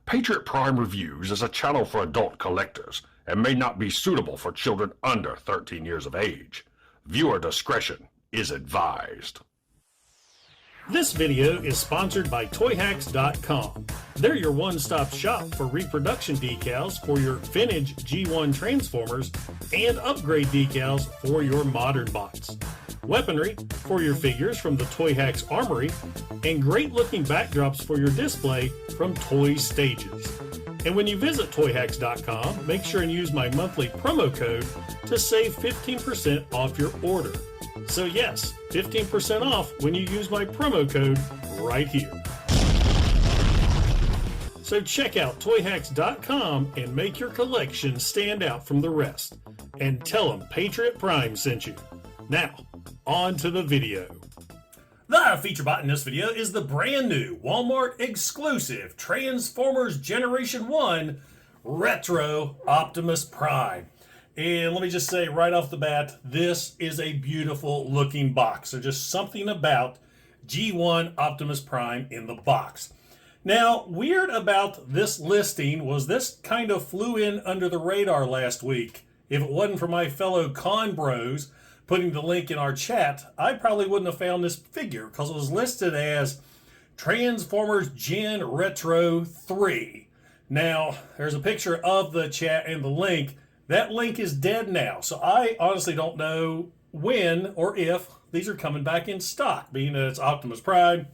Patriot Prime Reviews is a channel for adult collectors and may not be suitable for children under 13 years of age. Viewer discretion is advised. This video is sponsored by Toyhax.com. They're your one-stop shop for reproduction decals for your vintage G1 Transformers and upgrade decals for your modern bots. Weaponry for your figures from the Toyhax Armory, and great-looking backdrops for your display from Toy Stages. And when you visit Toyhax.com, make sure and use my monthly promo code to save 15% off your order. So yes, 15% off when you use my promo code right here. So check out Toyhax.com and make your collection stand out from the rest. And tell them Patriot Prime sent you. Now, on to the video. The feature bot in this video is the brand new Walmart exclusive Transformers Generation 1 Retro Optimus Prime. And let me just say right off the bat, this is a beautiful looking box. There's just something about G1 Optimus Prime in the box. Now, weird about this listing was this kind of flew in under the radar last week. If it wasn't for my fellow con bros putting the link in our chat, I probably wouldn't have found this figure because it was listed as Transformers Gen Retro 3. Now, there's a picture of the chat and the link. That link is dead now, so I honestly don't know when or if these are coming back in stock, being that it's Optimus Prime,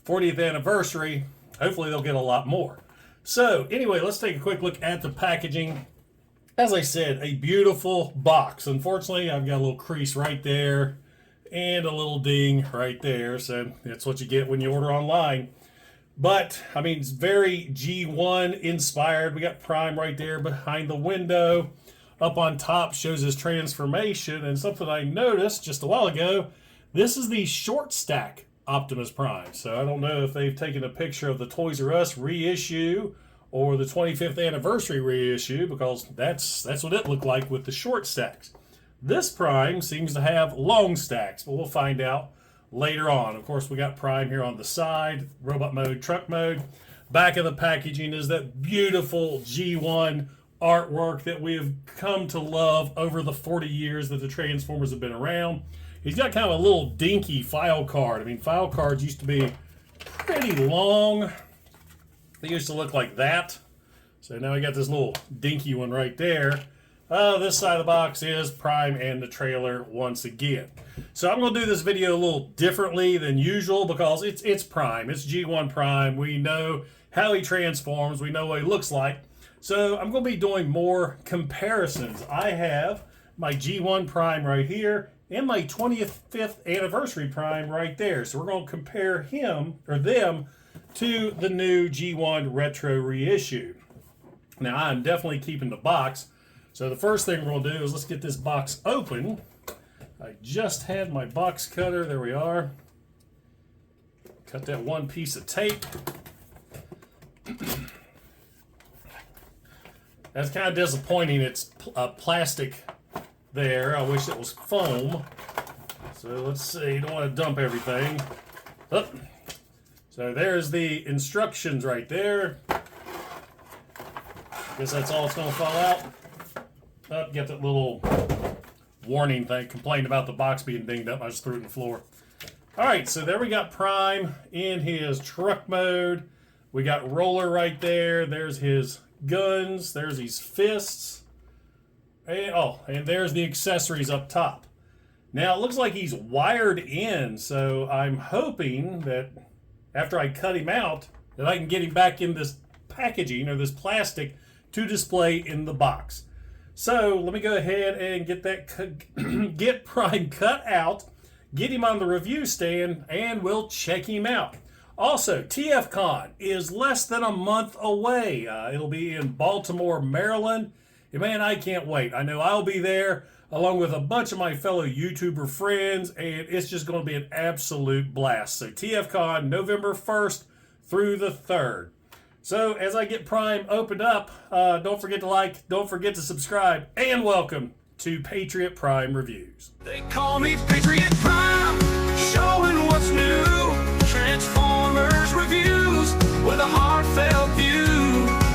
40th anniversary. Hopefully they'll get a lot more. So anyway, let's take a quick look at the packaging. As I said, a beautiful box. Unfortunately, I've got a little crease right there and a little ding right there, so that's what you get when you order online. But, I mean, it's very G1 inspired. We got Prime right there behind the window. Up on top shows his transformation, and something I noticed just a while ago, this is the short stack Optimus Prime. So I don't know if they've taken a picture of the Toys R Us reissue or the 25th anniversary reissue, because that's what it looked like with the short stacks. This Prime seems to have long stacks, but we'll find out later on. Of course, we got Prime here on the side, robot mode, truck mode. Back of the packaging is that beautiful G1 artwork that we have come to love over the 40 years that the Transformers have been around. He's got kind of a little dinky file card. I mean, file cards used to be pretty long. They used to look like that. So now we got this little dinky one right there. This side of the box is Prime and the trailer once again. So I'm going to do this video a little differently than usual because it's Prime. It's G1 Prime. We know how he transforms. We know what he looks like. So I'm going to be doing more comparisons. I have my G1 Prime right here and my 25th anniversary Prime right there. So we're going to compare him or them to the new G1 Retro reissue. Now, I'm definitely keeping the box. So the first thing we're going to do is let's get this box open. I just had my box cutter. There we are. Cut that one piece of tape. That's kind of disappointing. It's plastic there. I wish it was foam. So let's see. You don't want to dump everything. Oh. So there's the instructions right there. Guess that's all it's going to fall out. Oh, get that little warning thing. Complained about the box being dinged up. I just threw it on the floor. All right, so there we got Prime in his truck mode. We got Roller right there. There's his guns. There's his fists. And there's the accessories up top. Now, it looks like he's wired in, so I'm hoping that after I cut him out, that I can get him back in this packaging or this plastic to display in the box. So let me go ahead and get that get Prime cut out, get him on the review stand, and we'll check him out. Also, TFCon is less than a month away. It'll be in Baltimore, Maryland. And man, I can't wait. I know I'll be there along with a bunch of my fellow YouTuber friends, and it's just going to be an absolute blast. So TFCon, November 1st through the 3rd. So as I get Prime opened up, don't forget to like, don't forget to subscribe, and welcome to Patriot Prime Reviews. They call me Patriot Prime, showing what's new. Transformers reviews with a heartfelt view.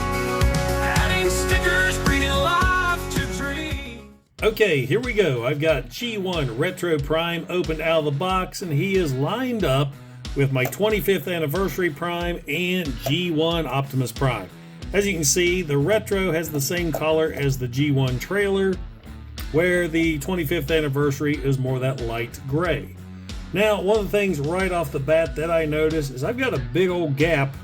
Okay, here we go. I've got G1 Retro Prime opened out of the box, and he is lined up with my 25th anniversary Prime and G1 Optimus Prime. As you can see, the Retro has the same color as the G1 trailer, where the 25th anniversary is more that light gray. Now, one of the things right off the bat that I noticed is I've got a big old gap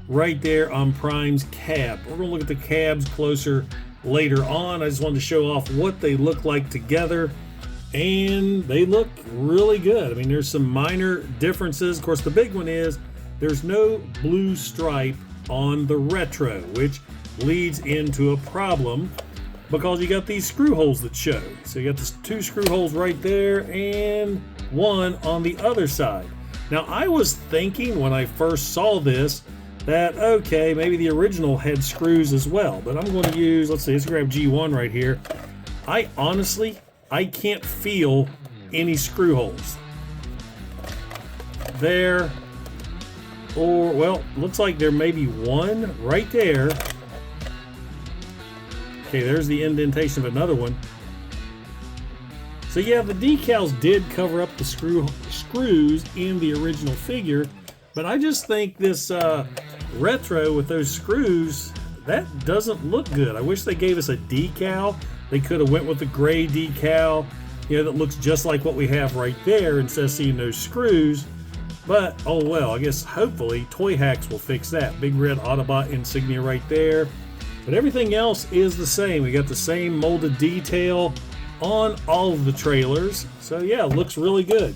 right there on Prime's cab. We're going to look at the cabs closer later on. I just wanted to show off what they look like together, and they look really good. I mean, there's some minor differences. Of course, the big one is there's no blue stripe on the Retro, which leads into a problem because you got these screw holes that show. So you got the 2 screw holes right there and one on the other side. Now, I was thinking when I first saw this that, okay, maybe the original had screws as well, but I'm going to use, let's grab G1 right here. I honestly can't feel any screw holes there, or, well, looks like there may be one right there. Okay, there's the indentation of another one. So yeah, the decals did cover up the screws in the original figure, but I just think this Retro with those screws, that doesn't look good. I wish they gave us a decal. They could have went with the gray decal, you know, that looks just like what we have right there instead of seeing those screws. But oh well, I guess hopefully Toyhax will fix that. Big red Autobot insignia right there. But everything else is the same. We got the same molded detail on all of the trailers. So yeah, it looks really good.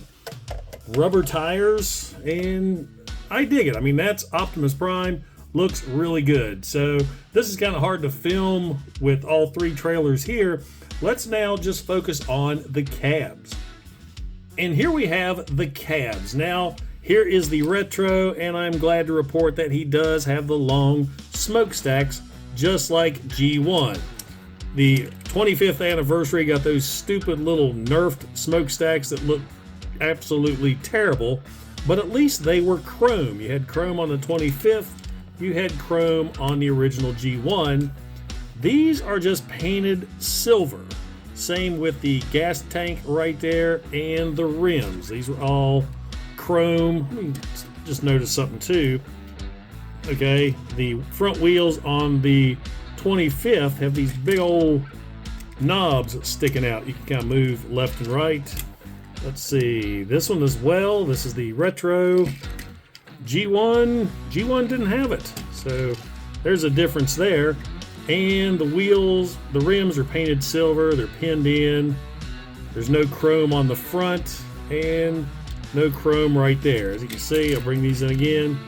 Rubber tires, and I dig it. I mean, that's Optimus Prime. Looks really good. So this is kind of hard to film with all 3 trailers here. Let's now just focus on the cabs. And here we have the cabs. Now, here is the Retro, and I'm glad to report that he does have the long smokestacks, just like G1. The 25th anniversary got those stupid little nerfed smokestacks that look absolutely terrible, but at least they were chrome. You had chrome on the 25th, you had chrome on the original G1. These are just painted silver. Same with the gas tank right there and the rims. These were all chrome. Let me just notice something too. Okay, the front wheels on the 25th have these big old knobs sticking out. You can kind of move left and right. Let's see, this one as well. This is the Retro. G1 didn't have it, so there's a difference there. And the wheels, the rims are painted silver. They're pinned in. There's no chrome on the front and no chrome right there. As you can see, I'll bring these in again.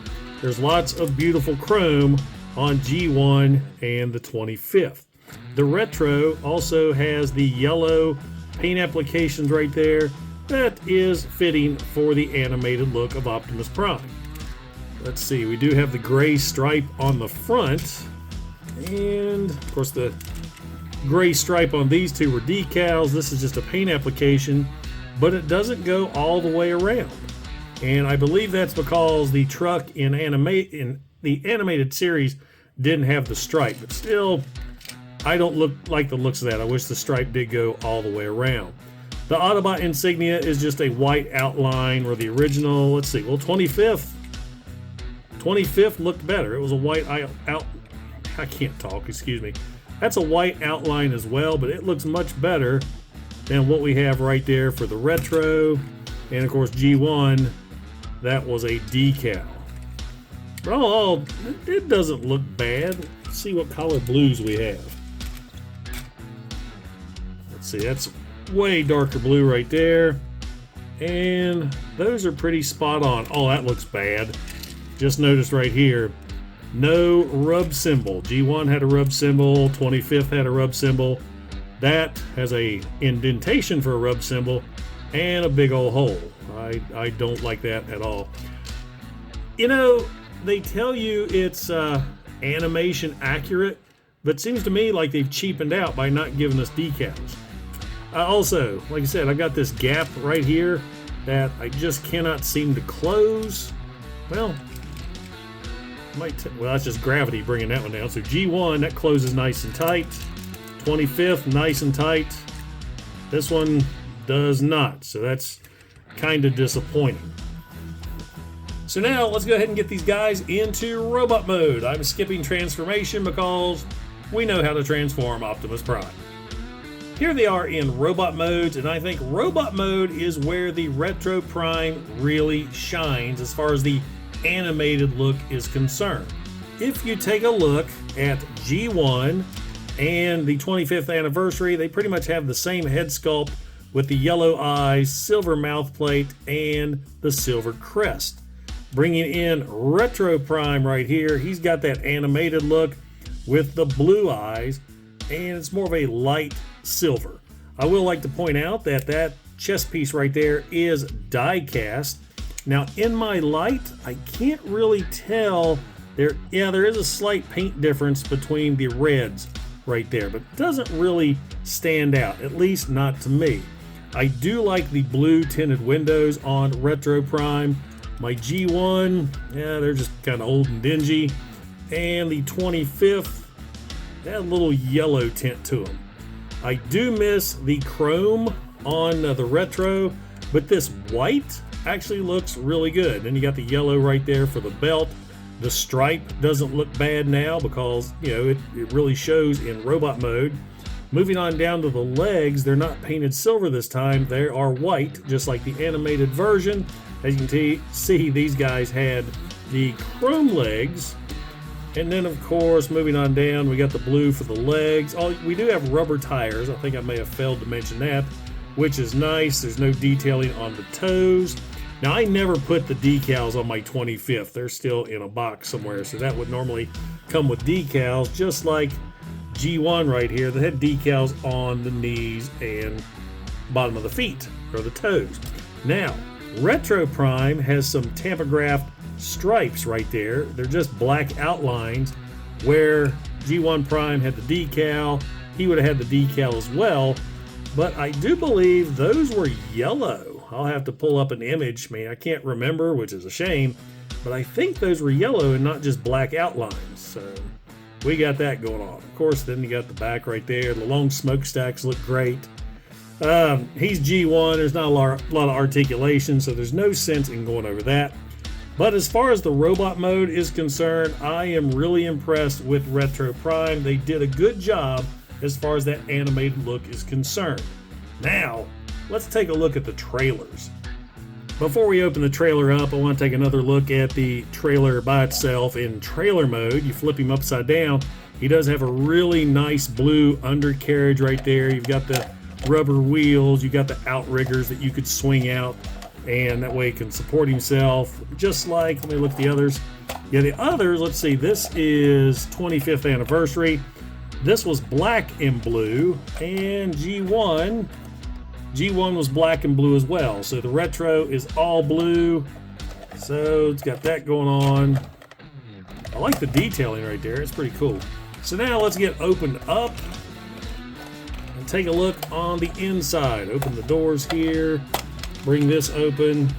There's lots of beautiful chrome on G1 and the 25th. The Retro also has the yellow paint applications right there. That is fitting for the animated look of Optimus Prime. Let's see, we do have the gray stripe on the front, and of course the gray stripe on these 2 were decals. This is just a paint application, but it doesn't go all the way around. And I believe that's because the truck in the animated series didn't have the stripe, but still, I don't like the looks of that. I wish the stripe did go all the way around. The Autobot insignia is just a white outline, where the original, let's see, well, 25th looked better. It was a white I can't talk, excuse me. That's a white outline as well, but it looks much better than what we have right there for the Retro. And of course, G1, that was a decal. But all it doesn't look bad. Let's see what color blues we have. Let's see, that's way darker blue right there. And those are pretty spot on. Oh, that looks bad. Just notice right here, no rub symbol. G1 had a rub symbol, 25th had a rub symbol. That has a indentation for a rub symbol and a big old hole. I don't like that at all. You know, they tell you it's animation accurate, but it seems to me like they've cheapened out by not giving us decals. Also, like I said, I've got this gap right here that I just cannot seem to close. Well, that's just gravity bringing that one down. So G1, that closes nice and tight. 25th, nice and tight. This one does not, so that's kind of disappointing. So now let's go ahead and get these guys into robot mode. I'm skipping transformation because we know how to transform Optimus Prime. Here they are in robot modes, and I think robot mode is where the Retro Prime really shines as far as the animated look is concerned. If you take a look at G1 and the 25th anniversary, they pretty much have the same head sculpt with the yellow eyes, silver mouth plate, and the silver crest. Bringing in Retro Prime right here, he's got that animated look with the blue eyes, and it's more of a light silver. I will like to point out that that chest piece right there is die cast. Now in my light, I can't really tell. There is a slight paint difference between the reds right there, but it doesn't really stand out, at least not to me. I do like the blue tinted windows on Retro Prime. My G1, yeah, they're just kind of old and dingy. And the 25th, they had a little yellow tint to them. I do miss the chrome on the Retro, but this white actually looks really good. And you got the yellow right there for the belt. The stripe doesn't look bad now because, you know, it really shows in robot mode. Moving on down to the legs, they're not painted silver this time. They are white, just like the animated version. As you can see, these guys had the chrome legs. And then, of course, moving on down, we got the blue for the legs. Oh, we do have rubber tires. I think I may have failed to mention that, which is nice. There's no detailing on the toes. Now, I never put the decals on my 25th. They're still in a box somewhere, so that would normally come with decals, just like G1 right here that had decals on the knees and bottom of the feet, or the toes. Now, Retro Prime has some tampographed stripes right there. They're just black outlines, where G1 Prime had the decal. He would have had the decal as well, but I do believe those were yellow. I'll have to pull up an image. I mean, I can't remember, which is a shame, but I think those were yellow and not just black outlines. So we got that going on. Of course, then you got the back right there. The long smokestacks look great. He's G1. There's not a lot of articulation, so there's no sense in going over that. But as far as the robot mode is concerned, I am really impressed with Retro Prime. They did a good job as far as that animated look is concerned. Now, let's take a look at the trailers. Before we open the trailer up, I want to take another look at the trailer by itself in trailer mode. You flip him upside down. He does have a really nice blue undercarriage right there. You've got the rubber wheels. You've got the outriggers that you could swing out, and that way he can support himself. Just like, let me look at the others. Yeah, the others, let's see, this is 25th anniversary. This was black and blue, and G1 was black and blue as well. So the Retro is all blue. So it's got that going on. I like the detailing right there. It's pretty cool. So now let's get opened up and take a look on the inside. Open the doors here. Bring this open.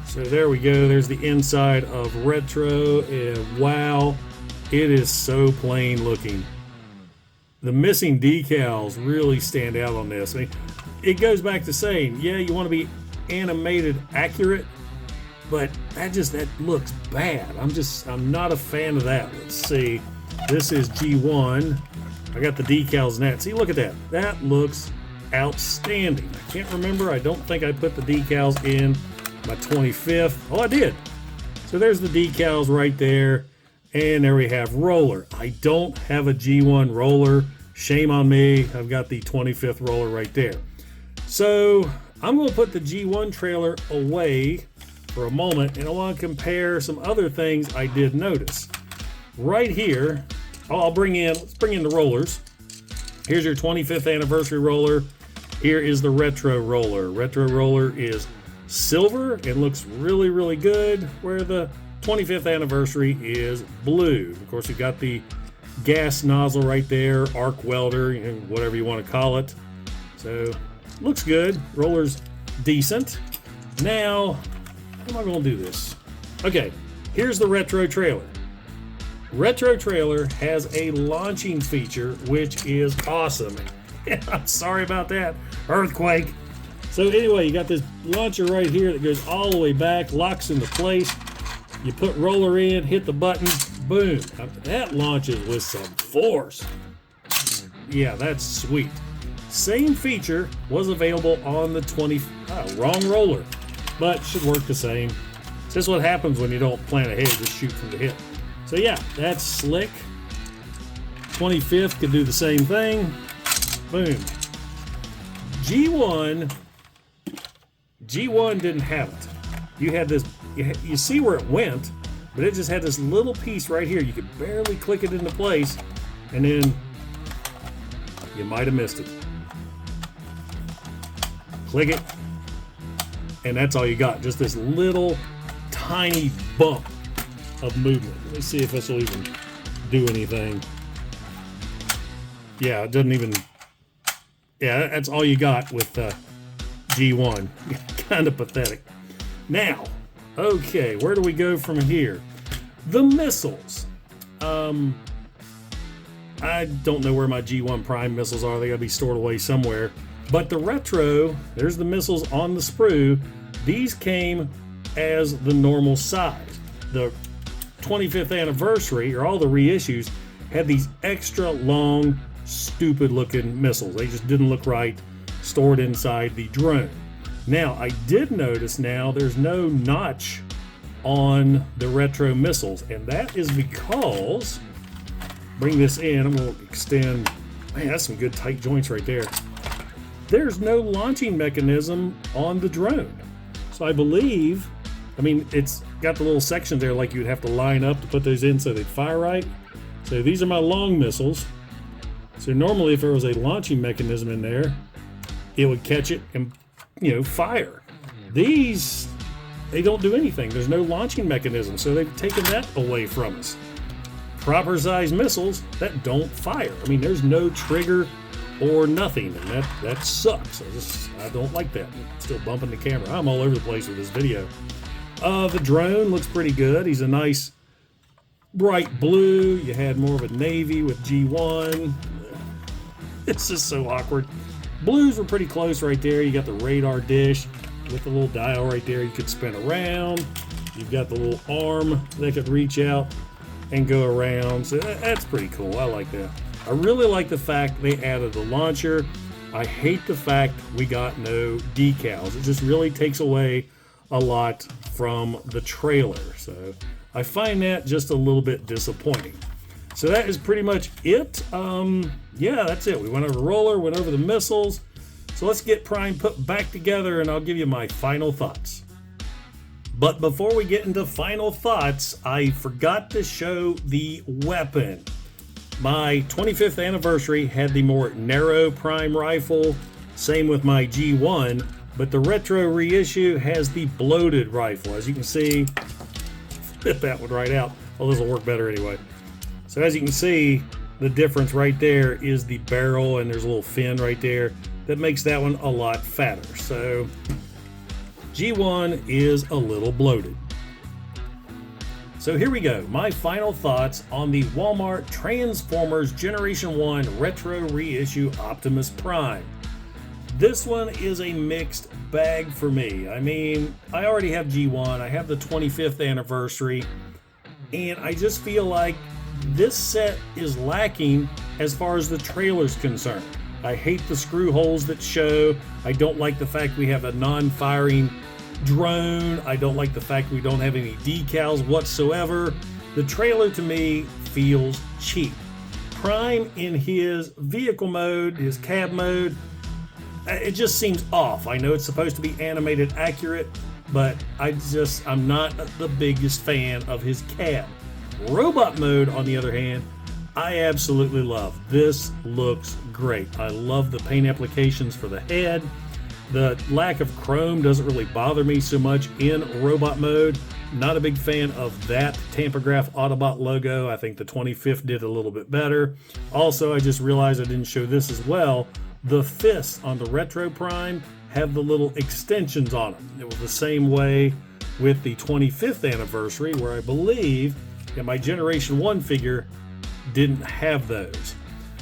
So there we go. There's the inside of Retro. And wow, it is so plain looking. The missing decals really stand out on this. I mean, it goes back to saying, yeah, you want to be animated accurate, but that looks bad. I'm not a fan of that. Let's see. This is G1. I got the decals in that. See, look at that. That looks outstanding. I can't remember. I don't think I put the decals in my 25th. Oh, I did. So there's the decals right there. And there we have roller. I don't have a G1 roller. Shame on me. I've got the 25th roller right there. So I'm going to put the G1 trailer away for a moment, and I want to compare some other things I did notice. Right here, let's bring in the rollers. Here's your 25th anniversary roller. Here is the Retro roller. Retro roller is silver and looks really, really good, where the 25th anniversary is blue. Of course, you've got the gas nozzle right there, arc welder, whatever you want to call it. So, looks good. Roller's decent. Now, how am I going to do this? Okay, here's the Retro trailer. Retro trailer has a launching feature, which is awesome. I'm sorry about that. Earthquake. So anyway, you got this launcher right here that goes all the way back, locks into place. You put roller in, hit the button, boom. That launches with some force. Yeah, that's sweet. Same feature was available on the wrong roller, but should work the same. This is what happens when you don't plan ahead, just shoot from the hip. So yeah, that's slick. 25th could do the same thing. Boom. G1 didn't have it. You had this, you see where it went, but it just had this little piece right here. You could barely click it into place, and then you might have missed it. Click it, and that's all you got. Just this little tiny bump of movement. Let me see if this will even do anything. Yeah, it doesn't even. Yeah, that's all you got with G1. Kind of pathetic. Now, okay, where do we go from here? The missiles. I don't know where my G1 Prime missiles are. They gotta be stored away somewhere. But the retro, there's the missiles on the sprue. These came as the normal size. The 25th anniversary, or all the reissues, had these extra long, stupid looking missiles. They just didn't look right, stored inside the drone. Now, I did notice now there's no notch on the retro missiles, and that is because, bring this in, I'm going to extend, man, that's some good tight joints right there. There's no launching mechanism on the drone. So I believe, I mean, it's got the little section there like you'd have to line up to put those in so they'd fire right. So these are my long missiles. So normally if there was a launching mechanism in there, it would catch it and, you know, fire. These, they don't do anything. There's no launching mechanism, so they've taken that away from us. Proper size missiles that don't fire. I mean, there's no trigger or nothing, and that sucks. I don't like that. I'm still bumping the camera. I'm all over the place with this video. The drone looks pretty good. He's a nice bright blue. You had more of a navy with G1. It's just so awkward. Blues were pretty close right there. You got the radar dish with the little dial right there you could spin around. You've got the little arm that could reach out and go around. So that's pretty cool. I like that. I really like the fact they added the launcher. I hate the fact we got no decals. It just really takes away a lot from the trailer. So I find that just a little bit disappointing. So that is pretty much it. Yeah, that's it. We went over roller, went over the missiles. So let's get Prime put back together and I'll give you my final thoughts. But before we get into final thoughts, I forgot to show the weapon. My 25th anniversary had the more narrow Prime rifle, same with my G1, but the retro reissue has the bloated rifle. As you can see, flip that one right out. Well, this will work better anyway. So as you can see, the difference right there is the barrel, and there's a little fin right there that makes that one a lot fatter. So G1 is a little bloated. So here we go, my final thoughts on the Walmart Transformers Generation 1 Retro Reissue Optimus Prime. This one is a mixed bag for me. I mean, I already have G1, I have the 25th anniversary, and I just feel like this set is lacking as far as the trailer's concerned. I hate the screw holes that show. I don't like the fact we have a non-firing drone. I don't like the fact we don't have any decals whatsoever. The trailer to me feels cheap. Prime in his vehicle mode, his cab mode, it just seems off. I know it's supposed to be animated accurate, but I'm not the biggest fan of his cab. Robot mode, on the other hand, I absolutely love. This looks great. I love the paint applications for the head. The lack of chrome doesn't really bother me so much in robot mode. Not a big fan of that Tampagraph Autobot logo. I think the 25th did a little bit better. Also, I just realized I didn't show this as well. The fists on the Retro Prime have the little extensions on them. It was the same way with the 25th anniversary, where I believe my Generation 1 figure didn't have those.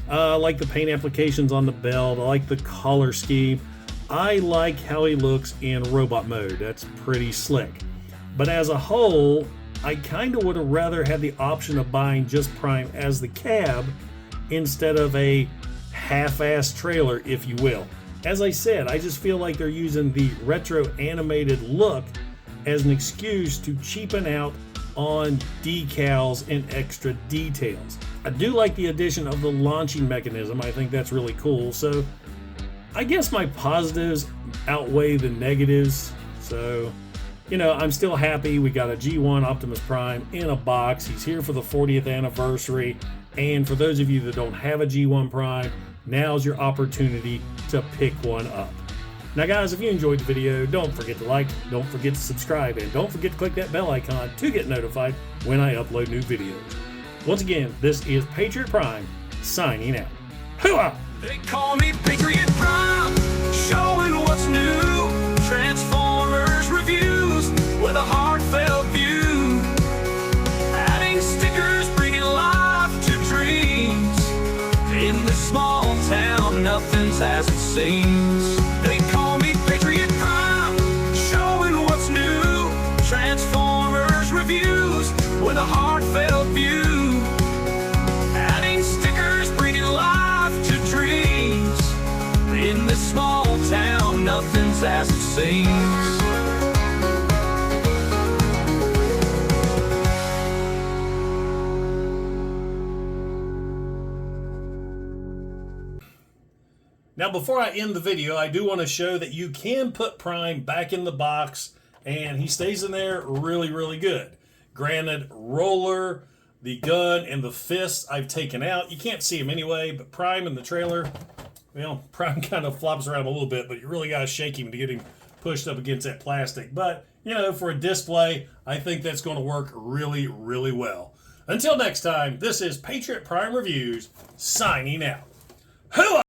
I like the paint applications on the belt. I like the color scheme. I like how he looks in robot mode. That's pretty slick. But as a whole, I kind of would have rather had the option of buying just Prime as the cab instead of a half-ass trailer, if you will. As I said, I just feel like they're using the retro animated look as an excuse to cheapen out on decals and extra details. I do like the addition of the launching mechanism. I think that's really cool. So I guess my positives outweigh the negatives. So, you know, I'm still happy we got a G1 Optimus Prime in a box. He's here for the 40th anniversary. And for those of you that don't have a G1 Prime, now's your opportunity to pick one up. Now guys, if you enjoyed the video, don't forget to like, don't forget to subscribe, and don't forget to click that bell icon to get notified when I upload new videos. Once again, this is Patriot Prime, signing out. Hooah! They call me Patriot Prime, showing what's new. Transformers reviews with a heartfelt view. Adding stickers, bringing life to dreams. In this small town, nothing's as it seems. They call me Patriot Prime, showing what's new. Transformers reviews with a heartfelt view. Adding stickers, bringing life to dreams. In this small town, nothing's as it seems. Now, before I end the video, I do want to show that you can put Prime back in the box, and he stays in there really, really good. Granted, roller, the gun, and the fist I've taken out. You can't see him anyway, but Prime in the trailer, well, Prime kind of flops around a little bit, but you really got to shake him to get him pushed up against that plastic. But, you know, for a display, I think that's going to work really, really well. Until next time, this is Patriot Prime Reviews, signing out. Hooah!